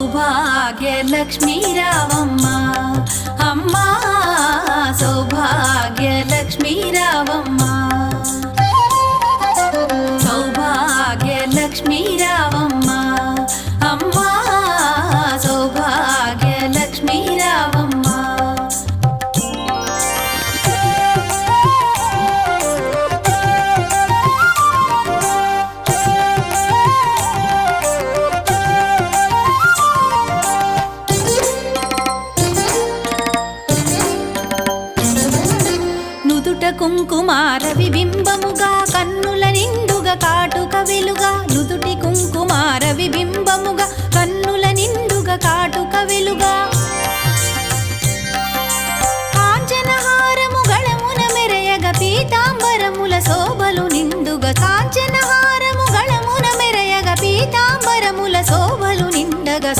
సౌభాగ్యలక్ష్మీ రావమ్మ అమ్మా సౌభాగ్యలక్ష్మీ రావమ్మ సౌభాగ్యలక్ష్మీ రావమ్మ అమ్మా సౌభాగ్యలక్ష్మీ రావమ్మ కుంకుమార విబింబముగా కన్నుల నిండుగా కాటుక వెలుగా నుదుటి కుంకుమార విబింబముగా కన్నుల నిండుగా కాటుక వెలుగా కాంచనహారము గళమున మెరయగ పీతాంబరముల శోభలు నిండుగా కాంచనహారము గళమున మెరయగ పీతాంబరముల శోభలు నిండగా